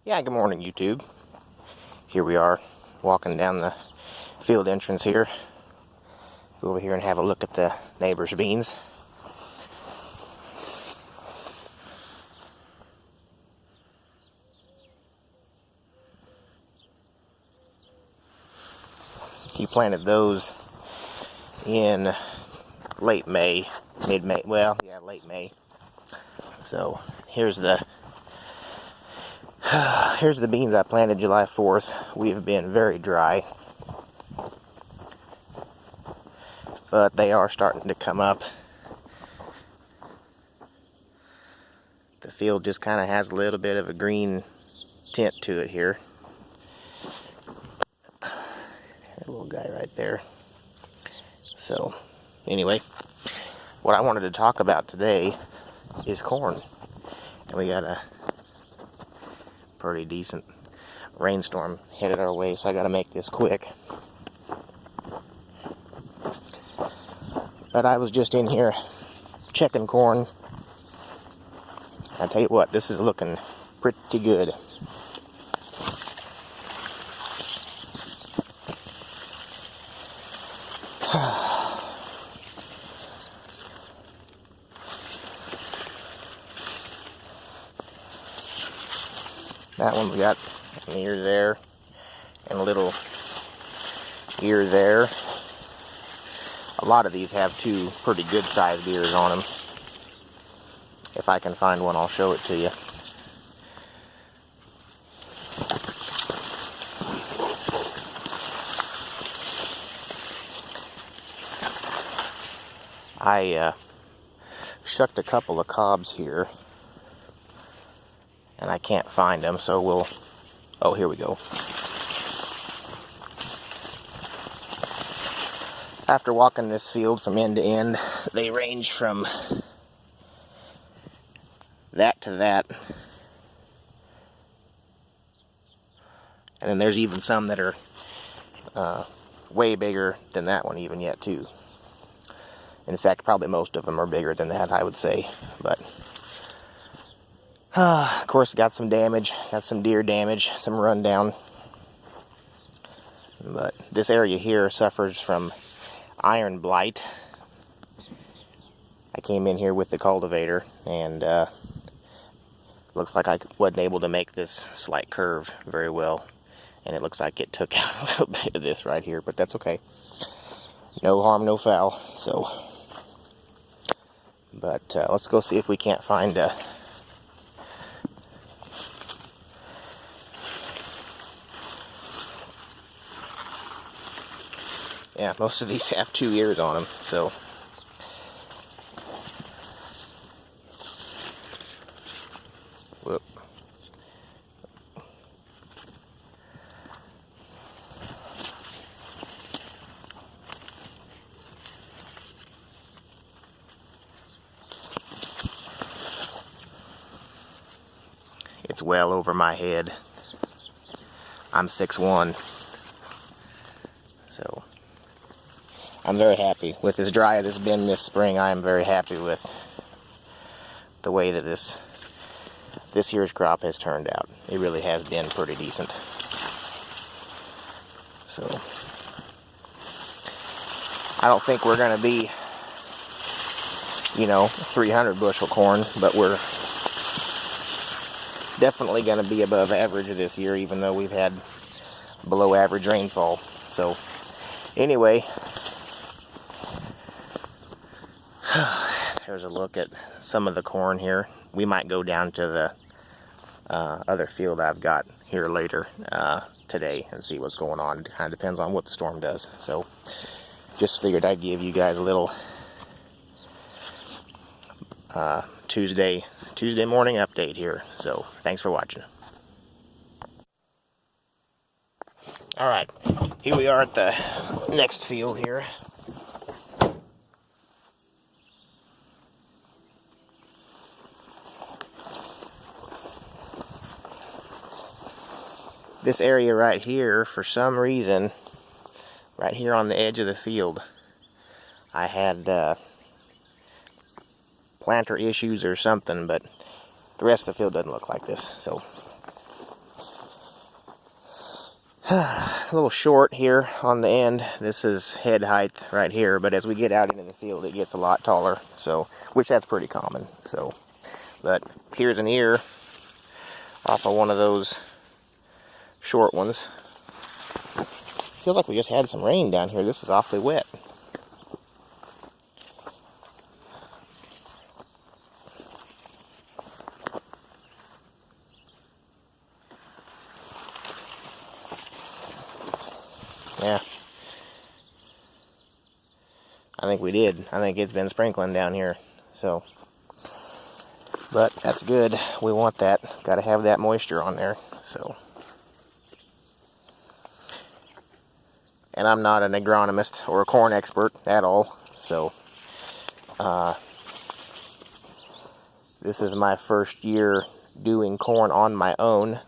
Yeah, good morning, YouTube. Here we are, walking down the field entrance here. Go over here and have a look at the neighbor's beans. He planted those in late May, mid-May, well, yeah, late May. So, here's the beans I planted July 4th. We've been very dry, but they are starting to come up. The field just kind of has a little bit of a green tint to it here. That little guy right there. So, anyway, what I wanted to talk about today is corn. And we got a pretty decent rainstorm headed our way, so I got to make this quick. But I was just in here checking corn. I tell you what, this is looking pretty good. That one's got an ear there and a little ear there. A lot of these have two pretty good sized ears on them. If I can find one, I'll show it to you. I shucked a couple of cobs here, and I can't find them, so we'll... Oh, here we go. After walking this field from end to end, they range from that to that. And then there's even some that are way bigger than that one even yet, too. In fact, probably most of them are bigger than that, I would say. But, of course, got some damage, got some deer damage, some rundown. But this area here suffers from iron blight. I came in here with the cultivator, and looks like I wasn't able to make this slight curve very well. And it looks like it took out a little bit of this right here, but that's okay. No harm, no foul. So, but let's go see if we can't find yeah, most of these have two ears on them, so. Whoop. It's well over my head. I'm 6'1", so I'm very happy with as dry as it's been this spring. I am very happy with the way that this year's crop has turned out. It really has been pretty decent. So I don't think we're going to be, 300 bushel corn, but we're definitely going to be above average this year, even though we've had below average rainfall. So anyway, here's a look at some of the corn here. We might go down to the other field I've got here later today and see what's going on. It kind of depends on what the storm does. So just figured I'd give you guys a little Tuesday morning update here. So thanks for watching. Alright, here we are at the next field here. This area right here, for some reason, right here on the edge of the field, I had planter issues or something, but the rest of the field doesn't look like this. So A little short here on the end. This is head height right here, but as we get out into the field, it gets a lot taller. So, which that's pretty common. So, but here's an ear off of one of those short ones. Feels like we just had some rain down here. This is awfully wet. Yeah. I think we did. I think it's been sprinkling down here. So, but that's good. We want that. Got to have that moisture on there. So, and I'm not an agronomist or a corn expert at all. So, this is my first year doing corn on my own.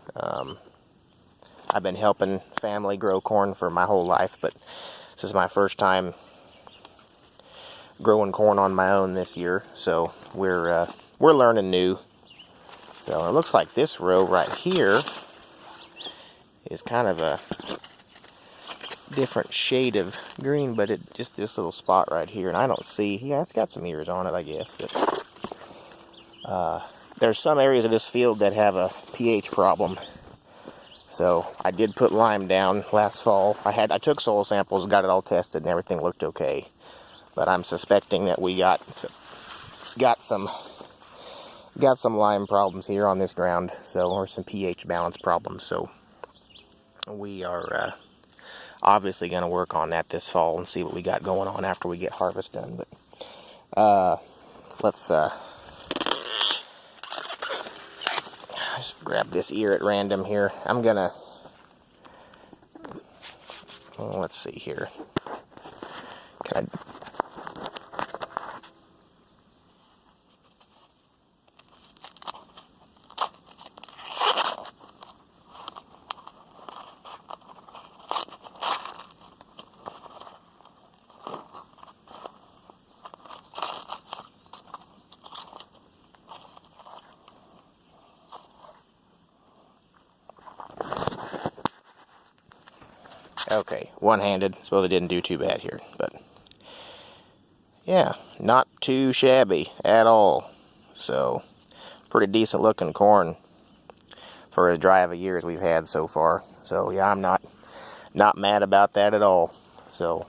I've been helping family grow corn for my whole life, but this is my first time growing corn on my own this year. So we're learning new. So it looks like this row right here is kind of a different shade of green, but it just this little spot right here, and I don't see. Yeah, it's got some ears on it, I guess. But there's some areas of this field that have a pH problem. So I did put lime down last fall. I took soil samples, got it all tested, and everything looked okay. But I'm suspecting that we got some lime problems here on this ground, so, or some pH balance problems. So we are obviously going to work on that this fall and see what we got going on after we get harvest done. But let's just grab this ear at random here. I'm gonna, let's see here. Can I, okay, one-handed. Suppose it didn't do too bad here, but yeah, not too shabby at all. So, pretty decent looking corn for as dry of a year as we've had so far. So yeah, I'm not mad about that at all. So,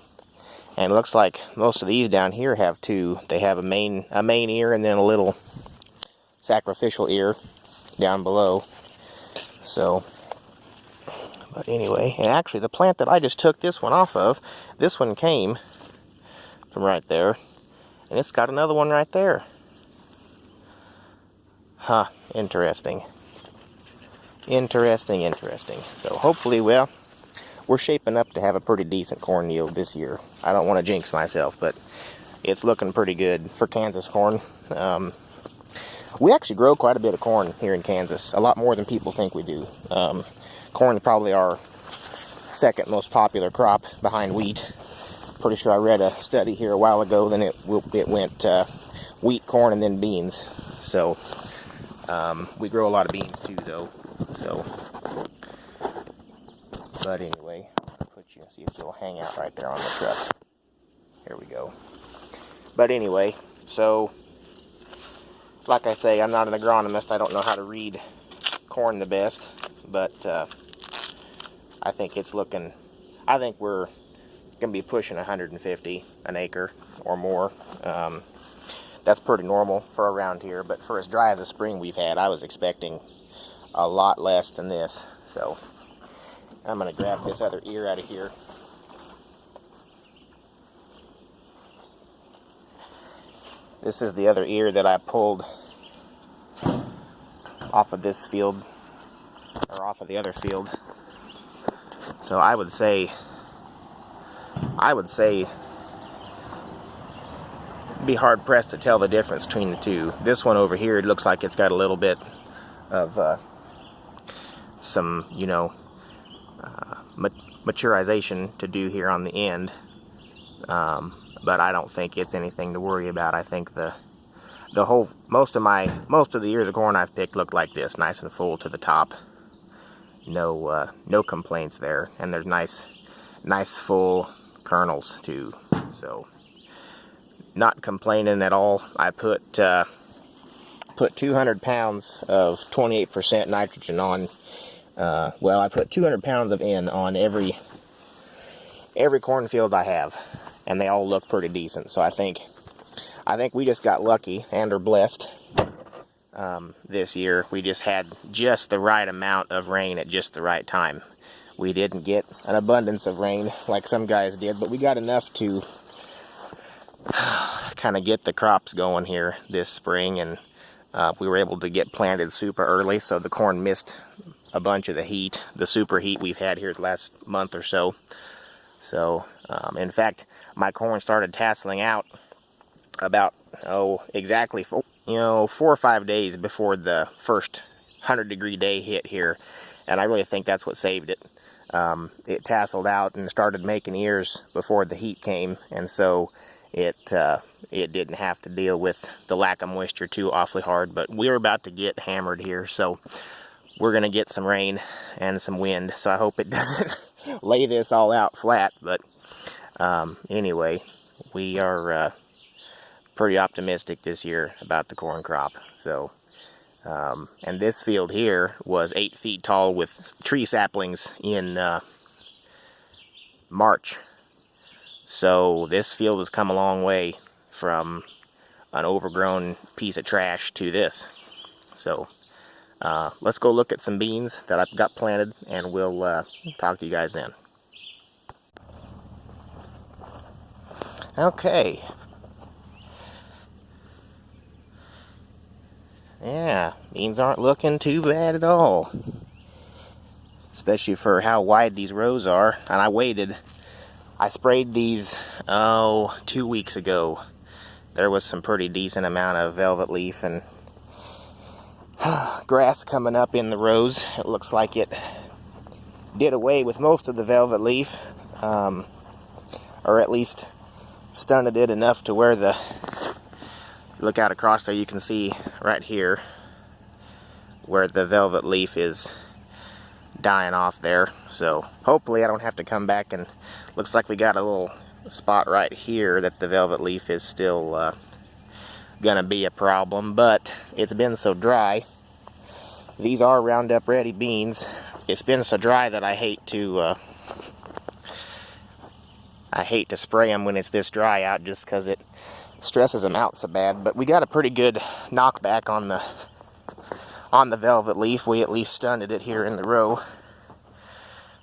and it looks like most of these down here have two. They have a main ear and then a little sacrificial ear down below. So, but anyway, and actually the plant that I just took this one off of, this one came from right there, and it's got another one right there. Huh, interesting. Interesting. So hopefully, well, we're shaping up to have a pretty decent corn yield this year. I don't want to jinx myself, but it's looking pretty good for Kansas corn. We actually grow quite a bit of corn here in Kansas, a lot more than people think we do. Corn is probably our second most popular crop behind wheat. Pretty sure I read a study here a while ago, then it went wheat, corn, and then beans. So we grow a lot of beans too, though. So, but anyway, I'll put you, see if you'll hang out right there on the truck. Here we go. But anyway, so like I say, I'm not an agronomist. I don't know how to read corn the best, but I think it's looking, I think we're going to be pushing 150 an acre or more. That's pretty normal for around here, but for as dry as the spring we've had, I was expecting a lot less than this. So I'm going to grab this other ear out of here. This is the other ear that I pulled off of this field, or off of the other field. So I would say be hard pressed to tell the difference between the two. This one over here, it looks like it's got a little bit of some, maturization to do here on the end. But I don't think it's anything to worry about. I think most of the ears of corn I've picked look like this, nice and full to the top. no complaints there, and there's nice full kernels too. So not complaining at all. I put 200 pounds of 28% nitrogen on. Well, I put 200 pounds of N on every cornfield I have, and they all look pretty decent. So I think we just got lucky and are blessed this year. We just had just the right amount of rain at just the right time. We didn't get an abundance of rain like some guys did, but we got enough to kind of get the crops going here this spring, and we were able to get planted super early, so the corn missed a bunch of the heat, the super heat we've had here the last month or so. So, in fact, my corn started tasseling out about, exactly 4 or 5 days before the first 100-degree day hit here, and I really think that's what saved it. It tasseled out and started making ears before the heat came, and so it didn't have to deal with the lack of moisture too awfully hard. But we're about to get hammered here, so we're going to get some rain and some wind, so I hope it doesn't lay this all out flat. But anyway, we are pretty optimistic this year about the corn crop. So and this field here was 8 feet tall with tree saplings in March. So this field has come a long way from an overgrown piece of trash to this. So let's go look at some beans that I've got planted, and we'll talk to you guys then. Okay. Yeah, beans aren't looking too bad at all, especially for how wide these rows are. And I sprayed these 2 weeks ago. There was some pretty decent amount of velvet leaf and grass coming up in the rows. It looks like it did away with most of the velvet leaf, or at least stunted it enough to where look out across there, you can see right here where the velvet leaf is dying off there. So hopefully I don't have to come back, and looks like we got a little spot right here that the velvet leaf is still gonna be a problem, but it's been so dry. These are Roundup Ready beans. It's been so dry that I hate to spray them when it's this dry out, just because it stresses them out so bad. But we got a pretty good knockback on the velvet leaf. We at least stunted it here in the row.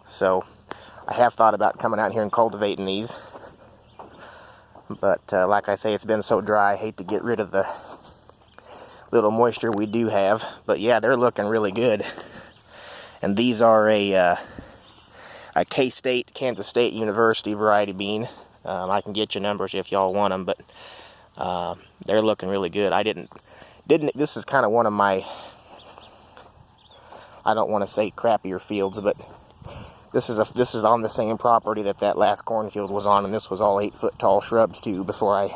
So I have thought about coming out here and cultivating these, but like I say, it's been so dry, I hate to get rid of the little moisture we do have. But yeah, they're looking really good. And these are a K-State, Kansas State University variety bean. I can get you numbers if y'all want them, but they're looking really good. This is kind of one of my, I don't want to say crappier fields, but this is on the same property that last cornfield was on, and this was all 8-foot tall shrubs too before I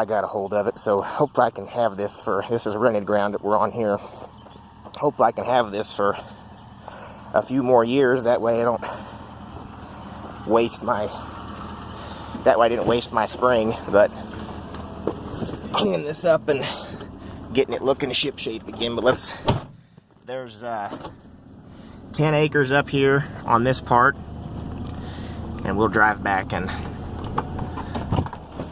got a hold of it. So hope I can have this this is rented ground that we're on here. Hope I can have this for a few more years. That way I don't waste I didn't waste my spring. But cleaning this up and getting it looking ship shape again. But there's 10 acres up here on this part, and we'll drive back, and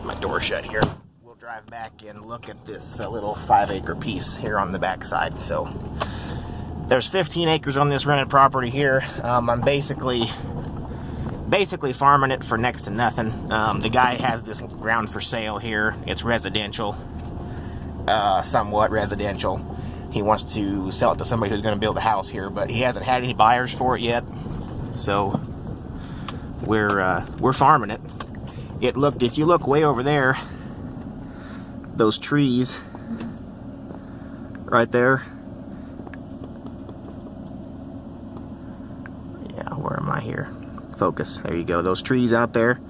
my door shut here. We'll drive back and look at this little 5-acre piece here on the back side. So there's 15 acres on this rented property here. I'm basically farming it for next to nothing. The guy has this ground for sale here. It's residential, somewhat residential. He wants to sell it to somebody who's going to build a house here, but he hasn't had any buyers for it yet. So we're farming it. If you look way over there, those trees right there. Yeah, where am I here? Focus. There you go. Those trees out there.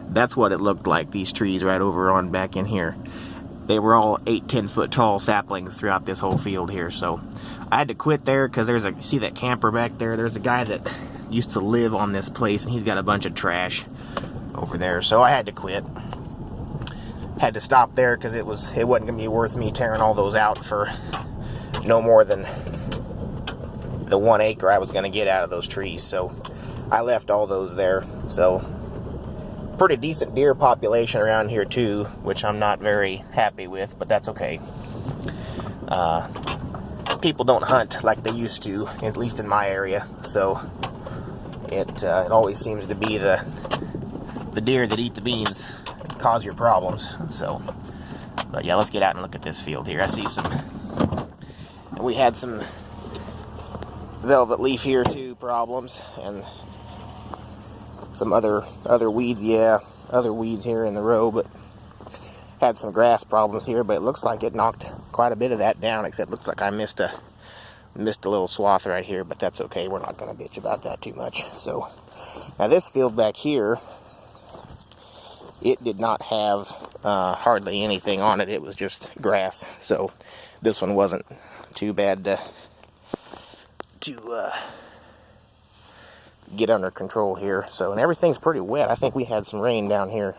That's what it looked like. These trees right over on back in here. they were all 8-10 foot tall saplings throughout this whole field here. So I had to quit there because there's a, see that camper back there? There's a guy that used to live on this place, and he's got a bunch of trash over there. So I had to quit. Had to stop there because it wasn't gonna be worth me tearing all those out for no more than the 1 acre I was gonna get out of those trees. So I left all those there. So pretty decent deer population around here too, which I'm not very happy with, but that's okay. People don't hunt like they used to, at least in my area, so it always seems to be the deer that eat the beans that cause your problems. So, but yeah, let's get out and look at this field here. I see some, and we had some velvet leaf here too problems, and some other weeds, yeah, other weeds here in the row, but had some grass problems here. But it looks like it knocked quite a bit of that down, except it looks like I missed a little swath right here, but that's okay. We're not going to bitch about that too much. So now this field back here, it did not have hardly anything on it. It was just grass, so this one wasn't too bad to get under control here. So, and everything's pretty wet. I think we had some rain down here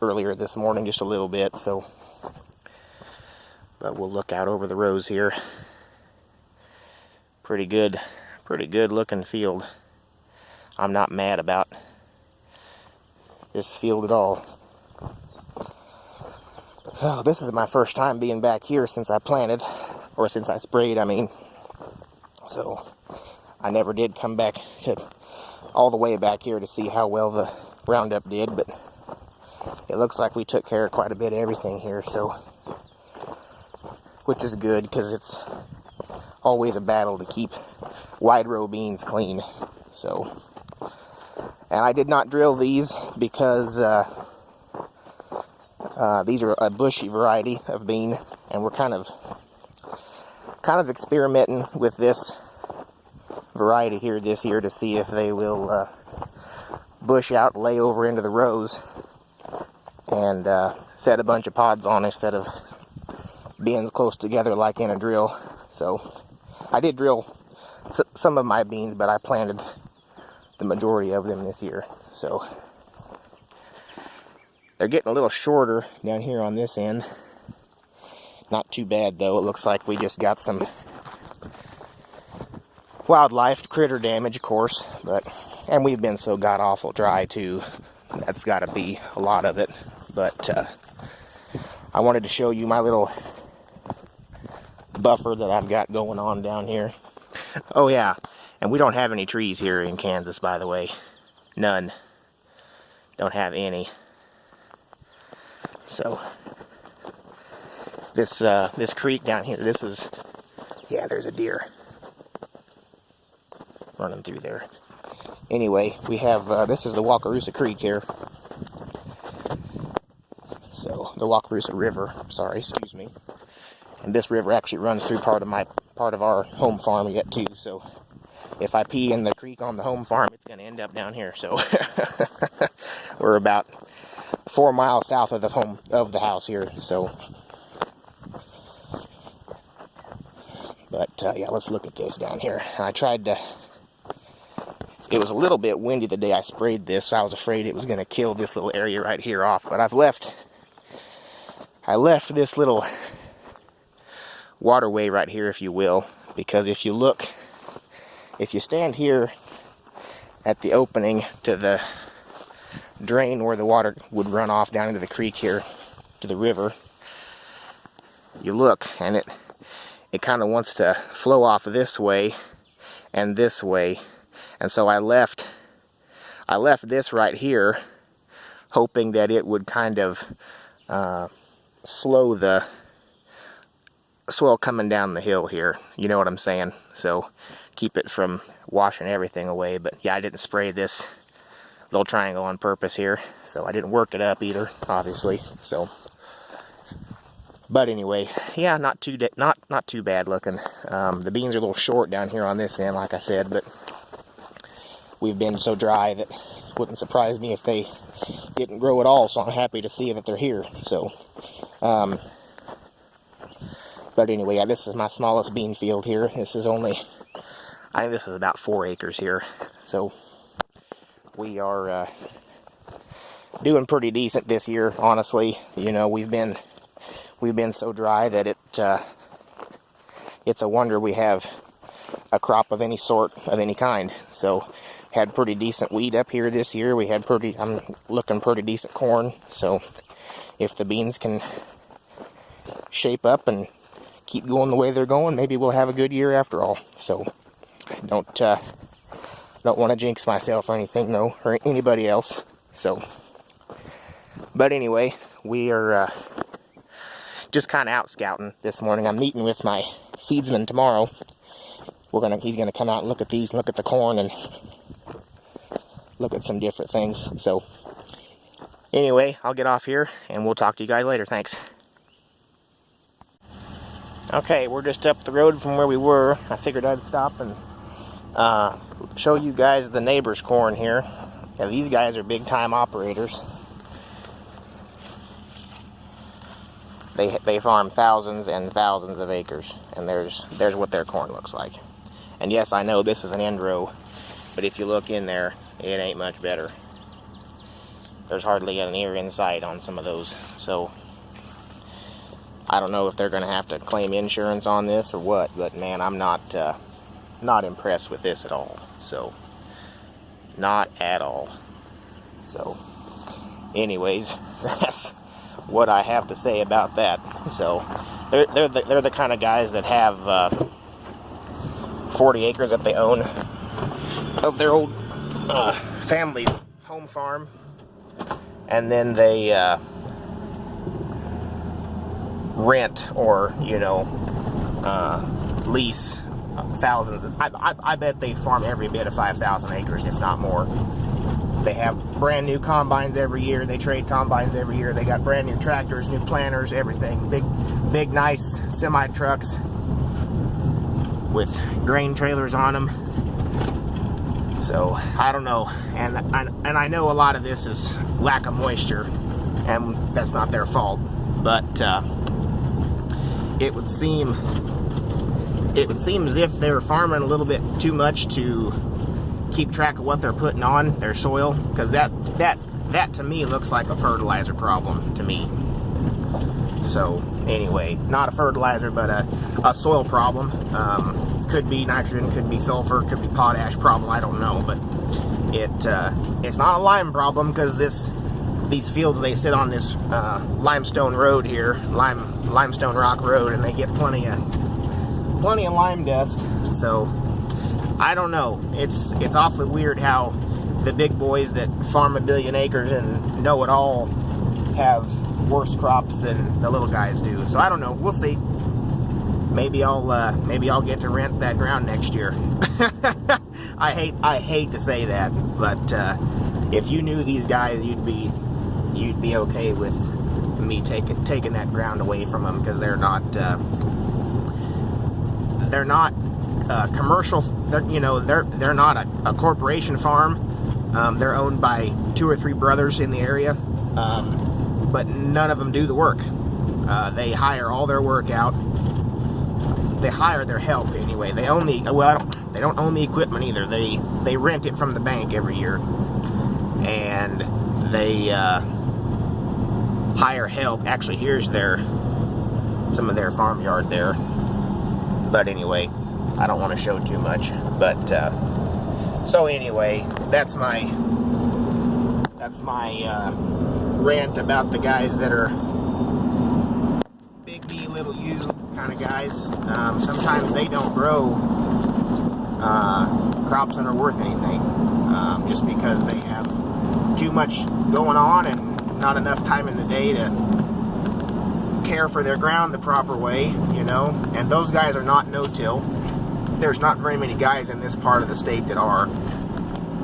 earlier this morning, just a little bit. So, but we'll look out over the rows here. Pretty good looking field. I'm not mad about this field at all. Oh, this is my first time being back here since I planted, or since I sprayed, I mean. So I never did come back all the way back here to see how well the Roundup did, but it looks like we took care of quite a bit of everything here, so, which is good, because it's always a battle to keep wide row beans clean. So, and I did not drill these because these are a bushy variety of bean, and we're kind of experimenting with this variety here this year to see if they will bush out, lay over into the rows, and set a bunch of pods on instead of being close together like in a drill. So I did drill some of my beans, but I planted the majority of them this year. So they're getting a little shorter down here on this end. Not too bad though. It looks like we just got some wildlife critter damage, of course, and we've been so god awful dry too. That's got to be a lot of it. But I wanted to show you my little buffer that I've got going on down here. Oh yeah, and we don't have any trees here in Kansas, by the way. None. Don't have any. So this creek down here, this is, yeah, there's a deer running through there. Anyway, we have, this is the Wakarusa Creek here. So, the Wakarusa River, sorry, excuse me. And this river actually runs through part of our home farm yet too. So, if I pee in the creek on the home farm, it's going to end up down here. So, we're about 4 miles south of the house here. So, but yeah, let's look at this down here. I tried to. It was a little bit windy the day I sprayed this, so I was afraid it was going to kill this little area right here off. But I left this little waterway right here, if you will, because if you stand here at the opening to the drain where the water would run off down into the creek here to the river, you look and it kind of wants to flow off this way and this way. And so I left this right here, hoping that it would kind of slow the swell coming down the hill here. You know what I'm saying? So keep it from washing everything away. But yeah, I didn't spray this little triangle on purpose here, so I didn't work it up either, obviously. So, but anyway, yeah, not too bad looking. The beans are a little short down here on this end, like I said, but we've been so dry that it wouldn't surprise me if they didn't grow at all, so I'm happy to see that they're here. So But anyway, yeah, this is my smallest bean field here. This is only, I think this is about 4 acres here. So we are doing pretty decent this year, honestly. You know, we've been so dry that it's a wonder we have a crop of any sort, of any kind. So had pretty decent wheat up here this year. We had I'm looking pretty decent corn. So if the beans can shape up and keep going the way they're going, maybe we'll have a good year after all. So don't want to jinx myself or anything, though, or anybody else. So, but anyway, we are just kind of out scouting this morning. I'm meeting with my seedsman tomorrow. He's gonna come out and look at these, look at the corn, and look at some different things. So anyway, I'll get off here and we'll talk to you guys later. Thanks. Okay, we're just up the road from where we were. I figured I'd stop and show you guys the neighbor's corn here. Now, these guys are big time operators. They farm thousands and thousands of acres, and there's what their corn looks like. And yes, I know this is an end row, but if you look in there, it ain't much better. There's hardly an ear in sight on some of those. So I don't know if they're going to have to claim insurance on this or what, but man, I'm not impressed with this at all. So not at all. So anyways, that's what I have to say about that. So they're the kind of guys that have 40 acres that they own of their old family home farm, and then they rent or lease thousands. I bet they farm every bit of 5,000 acres, if not more. They have brand new combines every year. They trade combines every year. They got brand new tractors, new planters, everything. Big nice semi trucks with grain trailers on them. So I don't know, and I know a lot of this is lack of moisture, and that's not their fault. But it would seem as if they're farming a little bit too much to keep track of what they're putting on their soil, because that to me looks like a fertilizer problem to me. So anyway, not a fertilizer, but a soil problem. Could be nitrogen, could be sulfur, could be potash problem, I don't know, but it's not a lime problem, because these fields, they sit on this limestone road here, limestone rock road, and they get plenty of lime dust. So I don't know. It's awfully weird how the big boys that farm 1 billion acres and know it all have worse crops than the little guys do. So I don't know. We'll see. Maybe I'll get to rent that ground next year. I hate to say that, but if you knew these guys, you'd be okay with me taking that ground away from them, because they're not commercial. They're not a corporation farm. They're owned by 2 or 3 brothers in the area, but none of them do the work. They hire all their work out. They hire their help anyway. They don't own the equipment either. They rent it from the bank every year, and they hire help. Actually, here's some of their farmyard there. But anyway, I don't want to show too much. But so anyway, that's my rant about the guys that are big B, little U kind of guys. Sometimes they don't grow crops that are worth anything, just because they have too much going on and not enough time in the day to care for their ground the proper way, and those guys are not no-till. There's not very many guys in this part of the state that are.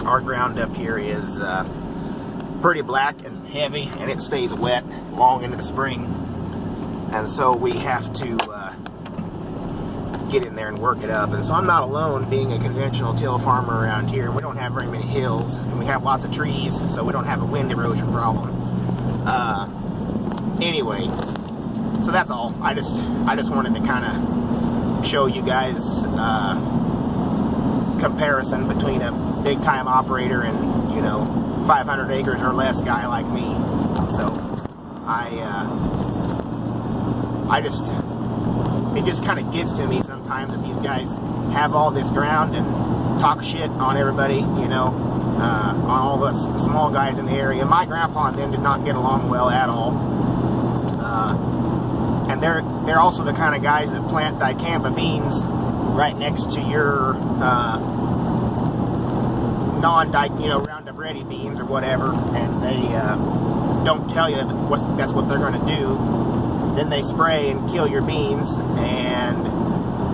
Our ground up here is pretty black and heavy, and it stays wet long into the spring, and so we have to get in there and work it up. And so I'm not alone being a conventional till farmer around here. We don't have very many hills, and we have lots of trees, so we don't have a wind erosion problem. Anyway, So that's all. I just wanted to kind of show you guys comparison between a big time operator and, you know, 500 acres or less guy like me. So it just kind of gets to me sometimes that these guys have all this ground and talk shit on everybody, you know, on all the small guys in the area. My grandpa and them did not get along well at all. And they're also the kind of guys that plant dicamba beans right next to your Roundup Ready beans or whatever, and they don't tell you that's what they're going to do. Then they spray and kill your beans and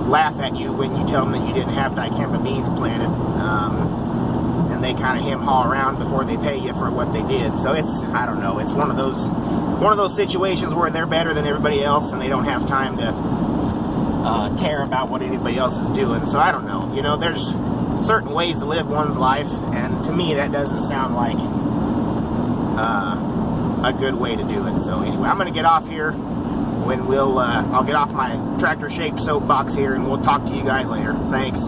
laugh at you when you tell them that you didn't have dicamba beans planted. And they kind of hem-haw around before they pay you for what they did. So it's, I don't know, it's one of those situations where they're better than everybody else and they don't have time to care about what anybody else is doing. So I don't know. You know, there's certain ways to live one's life, and to me that doesn't sound like a good way to do it. So anyway, I'm going to get off here. I'll get off my tractor-shaped soapbox here, and we'll talk to you guys later. Thanks.